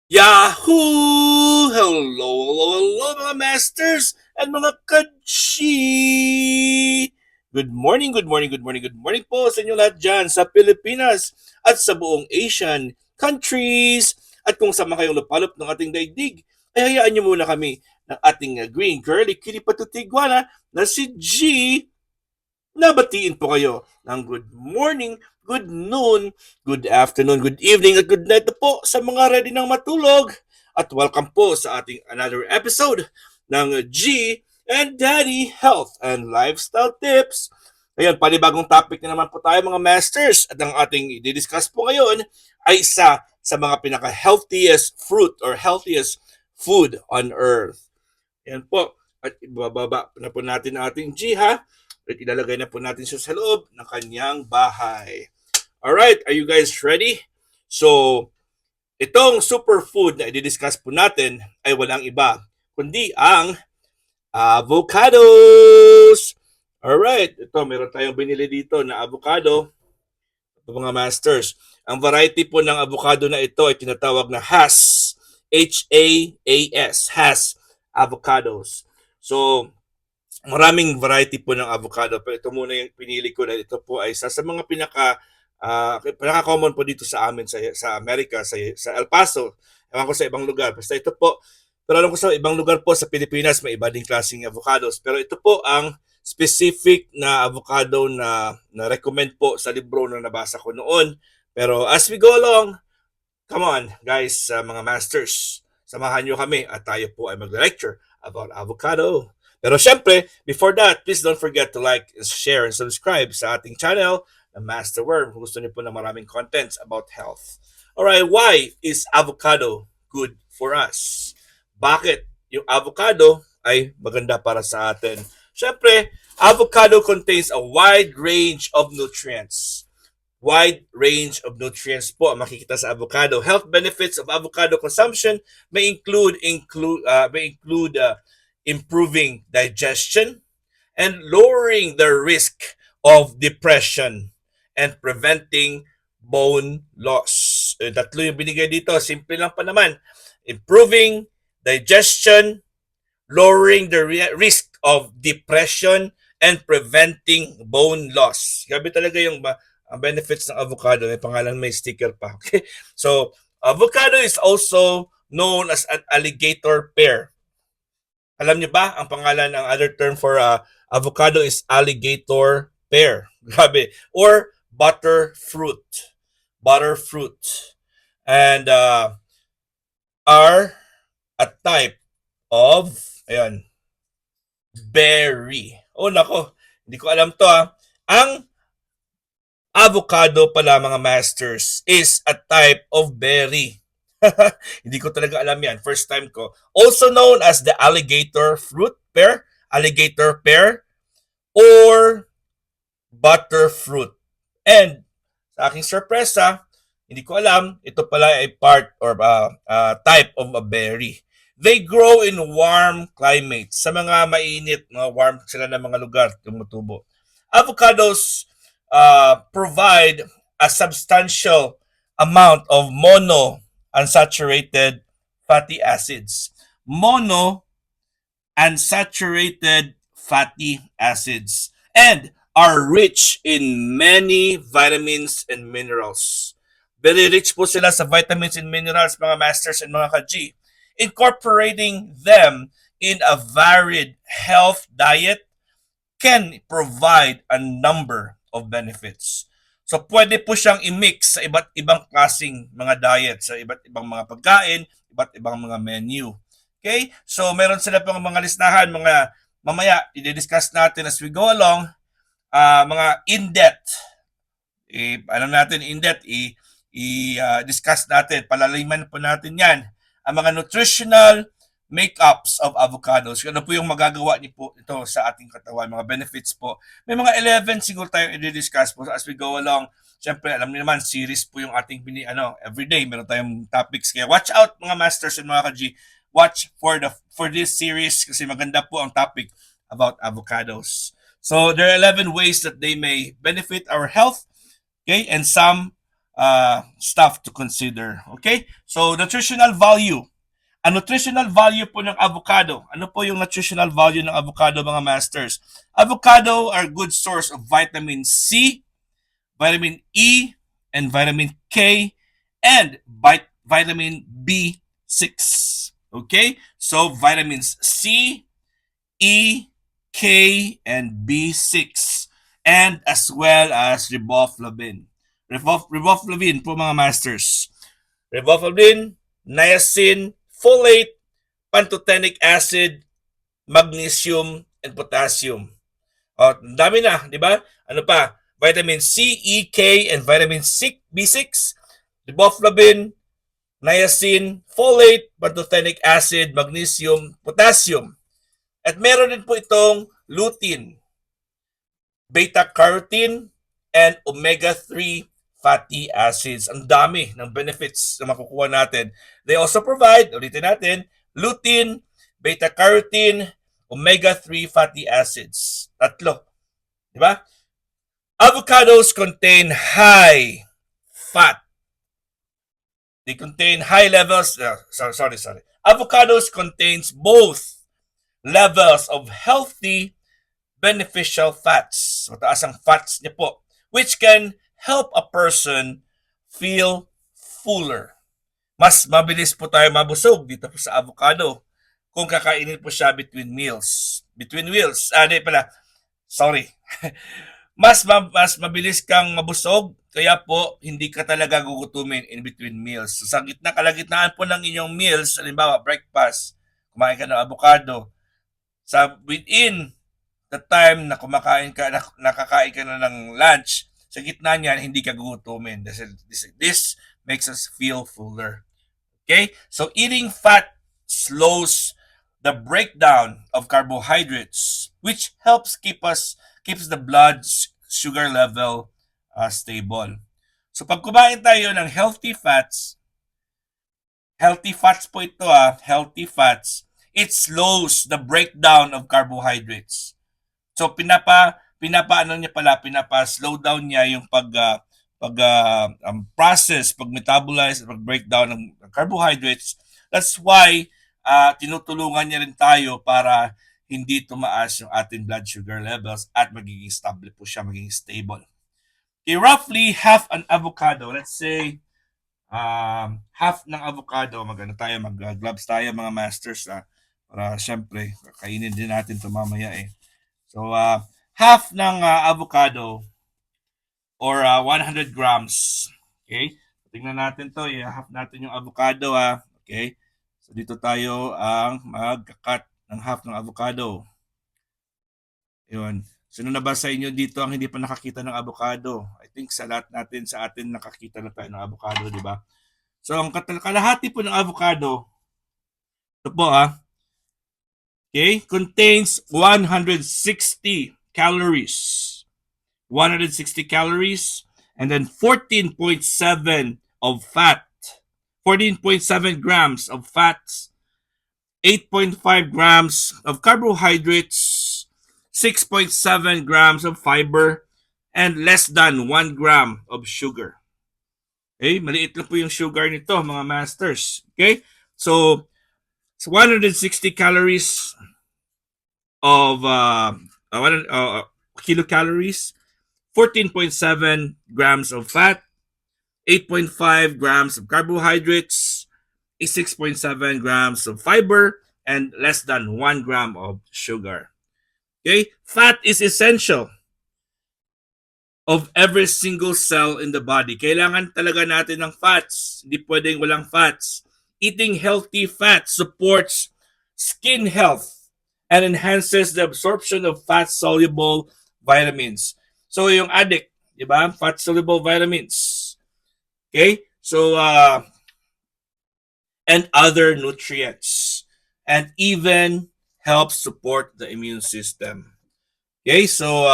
Yahoo! Hello, hello, hello mga masters and mga kachi! Good morning, good morning, good morning, good morning po sa inyo lahat dyan sa Pilipinas at sa buong Asian countries. At kung sama kayong lupalop ng ating daigdig, ay hayaan niyo muna kami ng ating green curly kitty patutigwana na si G. Nabatiin po kayo ng good morning, good noon, good afternoon, good evening, at good night na po sa mga ready ng matulog. At welcome po sa ating another episode ng G and Daddy Health and Lifestyle Tips. Ngayon, panibagong topic na naman po tayo mga masters. At ang ating i-discuss po ngayon ay isa sa mga pinaka-healthiest fruit or healthiest food on earth. Yan po. At ibababa na po natin ang ating G ha. At ilalagay na po natin siya sa loob ng kanyang bahay. Alright, are you guys ready? So, itong superfood na i-discuss po natin ay walang iba, kundi ang avocados! Alright, ito meron tayong binili dito na avocado. Ito mga masters. Ang variety po ng avocado na ito ay tinatawag na Hass. H-A-A-S. Hass avocados. So, maraming variety po ng avocado pero ito muna yung pinili ko dahil ito po ay isa sa mga pinaka-common po dito sa amin sa Amerika, sa El Paso. Ewan ko sa ibang lugar. Basta ito po. Pero alam ko sa ibang lugar po sa Pilipinas may iba ding klaseng avocados. Pero ito po ang specific na avocado na recommend po sa libro na nabasa ko noon. Pero as we go along, come on guys, mga masters, samahan nyo kami at tayo po ay mag-lecture about avocado. Pero syempre, before that, please don't forget to like, share, and subscribe sa ating channel na Master Worm kung gusto niyo po ng maraming contents about health. Alright, why is avocado good for us? Bakit yung avocado ay maganda para sa atin? Syempre, avocado contains a wide range of nutrients. Wide range of nutrients po ang makikita sa avocado. Health benefits of avocado consumption may include improving digestion and lowering the risk of depression and preventing bone loss. Tatlo yung binigay dito. Simple lang pa naman. Improving digestion, lowering the risk of depression, and preventing bone loss. Grabe talaga yung ang benefits ng avocado. May pangalan, may sticker pa. Okay? So, avocado is also known as an alligator pear. Alam niyo ba, ang pangalan, ang other term for avocado is alligator pear. Grabe. Or butter fruit. Butter fruit. And are a type of, ayan, berry. Oh, nako. Hindi ko alam to ha. Ang avocado pala mga masters is a type of berry. Hindi ko talaga alam yan. First time ko. Also known as the alligator fruit pear, alligator pear, or butter fruit. And sa aking sorpresa, hindi ko alam, ito pala ay part or type of a berry. They grow in warm climates. Sa mga mainit, mga warm sila ng mga lugar, tumutubo. Avocados provide a substantial amount of unsaturated fatty acids. Unsaturated fatty acids. And are rich in many vitamins and minerals. Very rich po sila sa vitamins and minerals, mga masters and mga ka-G. Incorporating them in a varied health diet can provide a number of benefits. So pwede po siyang i-mix sa iba't ibang klaseng mga diet, sa iba't ibang mga pagkain, iba't ibang mga menu. Okay? So meron sila pang mga listahan, mga mamaya i-discuss natin as we go along, mga in-depth. Alam natin in-depth, i-discuss natin, palaliman po natin yan. Ang mga nutritional makeups of avocados. Ano po yung magagawa niyo po ito sa ating katawan, mga benefits po. May mga 11 siguro tayong i-discuss po as we go along. Siyempre, alam niyo naman, series po yung ating everyday. Meron tayong topics. Kaya watch out mga masters and mga ka-G. Watch for this series kasi maganda po ang topic about avocados. So, there are 11 ways that they may benefit our health. Okay? And some stuff to consider. Okay? So, nutritional value. Ang nutritional value po ng avocado. Ano po yung nutritional value ng avocado, mga masters? Avocado are good source of vitamin C, vitamin E, and vitamin K, and vitamin B6. Okay? So, vitamins C, E, K, and B6. And as well as riboflavin. Riboflavin po, mga masters. Riboflavin, niacin, folate, pantothenic acid, magnesium, and potassium. O, dami na, di ba? Ano pa? Vitamin C, E, K, and vitamin C, B6, riboflavin, niacin, folate, pantothenic acid, magnesium, potassium. At meron din po itong lutein, beta-carotene, and omega-3 fatty acids. Ang dami ng benefits na makukuha natin. They also provide, ulitin natin, lutein, beta-carotene, omega-3 fatty acids. Tatlo. Diba? Avocados contain high fat. They contain high levels, sorry. Avocados contains both levels of healthy beneficial fats. Mataas ang fats niya po, which can help a person feel fuller. Mas mabilis po tayo mabusog dito po sa avocado kung kakainin po siya between meals. mas mabilis kang mabusog, kaya po hindi ka talaga gugutumin in between meals. So, sa kalagitnaan po ng inyong meals, halimbawa breakfast, kumain ka ng avocado, sa within the time na nakakain ka na ng lunch, sa gitna niyan, hindi ka gugutumin. This makes us feel fuller. Okay? So, eating fat slows the breakdown of carbohydrates, which helps keeps the blood sugar level stable. So, pag kumain tayo ng healthy fats po ito healthy fats, it slows the breakdown of carbohydrates. So pinapa-slow down niya yung process, pag-metabolize, pag-breakdown ng carbohydrates. That's why tinutulungan niya rin tayo para hindi tumaas yung ating blood sugar levels at magiging stable po siya, magiging stable. Okay, roughly half an avocado, let's say half ng avocado, mag-gloves tayo, mga masters, para syempre kainin din natin ito mamaya So, half ng avocado or 100 grams. Okay? Tingnan natin to. I-half natin yung avocado. Okay? So, dito tayo ang mag-cut ng half ng avocado. Yun. Sino na ba sa inyo dito ang hindi pa nakakita ng avocado? I think sa lahat natin, sa atin nakakita na tayo ng avocado, di ba? So, ang kalahati po ng avocado, ito po okay, contains 160 calories. 160 calories and then 14.7 of fat. 14.7 grams of fats, 8.5 grams of carbohydrates, 6.7 grams of fiber, and less than 1 gram of sugar. Okay, maliit lang po yung sugar nito, mga masters. Okay, so 160 calories of kilocalories, 14.7 grams of fat, 8.5 grams of carbohydrates, 6.7 grams of fiber, and less than 1 gram of sugar. Okay, fat is essential of every single cell in the body. Kailangan talaga natin ng fats. Hindi pwedeng walang fats. Eating healthy fat supports skin health and enhances the absorption of fat-soluble vitamins. So, yung addict, di ba? Fat-soluble vitamins. Okay? So, and other nutrients. And even helps support the immune system. Okay? So,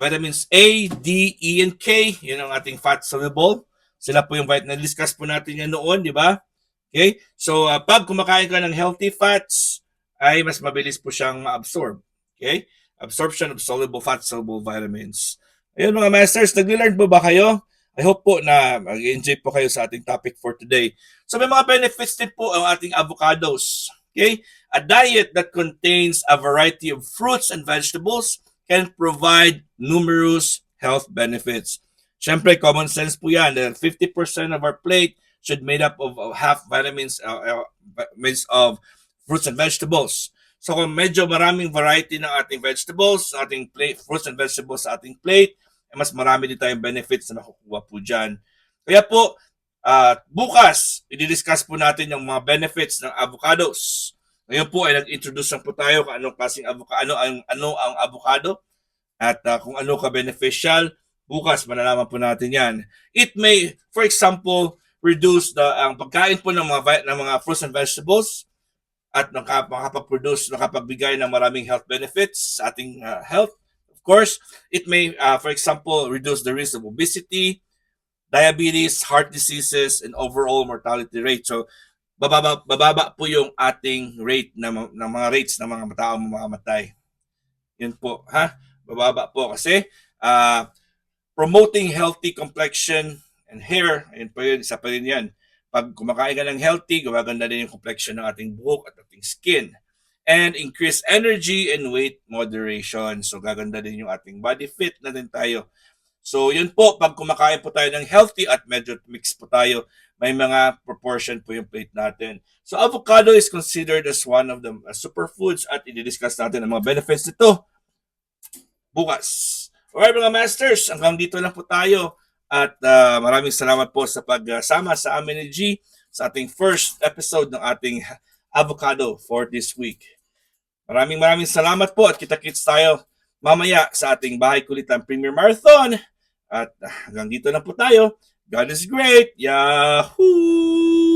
vitamins A, D, E, and K, yun ang ating fat-soluble. Sila po yung na-discuss po natin yan noon, di ba? Okay? So, pag kumakain ka ng healthy fats, ay mas mabilis po siyang ma-absorb. Okay? Absorption of soluble fat, soluble vitamins. Ayun mga masters, nag-learn po ba kayo? I hope po na mag-enjoy po kayo sa ating topic for today. So may mga benefits din po ang ating avocados. Okay? A diet that contains a variety of fruits and vegetables can provide numerous health benefits. Siyempre, common sense po yan. 50% of our plate should made up of half vitamins made of fruits and vegetables. So kung medyo maraming variety ng ating vegetables, ating plate, fruits and vegetables sa ating plate, mas marami din tayong benefits na nakukuha po dyan. Kaya po, bukas, i-discuss po natin yung mga benefits ng avocados. Ngayon po ay nag-introduce lang po tayo kung anong klaseng avocado, ano ang avocado at kung ano ka beneficial. Bukas malalaman po natin 'yan. It may, for example, reduce ang pagkain po ng mga fruits and vegetables at nakapagbigay ng maraming health benefits sa ating health. Of course, it may, for example, reduce the risk of obesity, diabetes, heart diseases, and overall mortality rate. So, bababa po yung ating rate ng mga rates ng mga taong mamamatay. Yun po, ha? Bababa po kasi promoting healthy complexion and hair, ayun po yun, isa pa rin yan. Pag kumakain ka ng healthy, gumaganda din yung complexion ng ating buhok at ating skin. And increase energy and weight moderation. So gaganda din yung ating body fit na din tayo. So yun po, pag kumakain po tayo ng healthy at medyo mix po tayo, may mga proportion po yung plate natin. So avocado is considered as one of the superfoods at i-discuss natin ang mga benefits nito bukas. Alright mga masters, hanggang dito lang po tayo at maraming salamat po sa pagsama sa amin ni G sa ating first episode ng ating avocado for this week. Maraming salamat po at kita-kits tayo mamaya sa ating Bahay Kulitan Premier Marathon. At hanggang dito lang po tayo. God is great. Yahoo!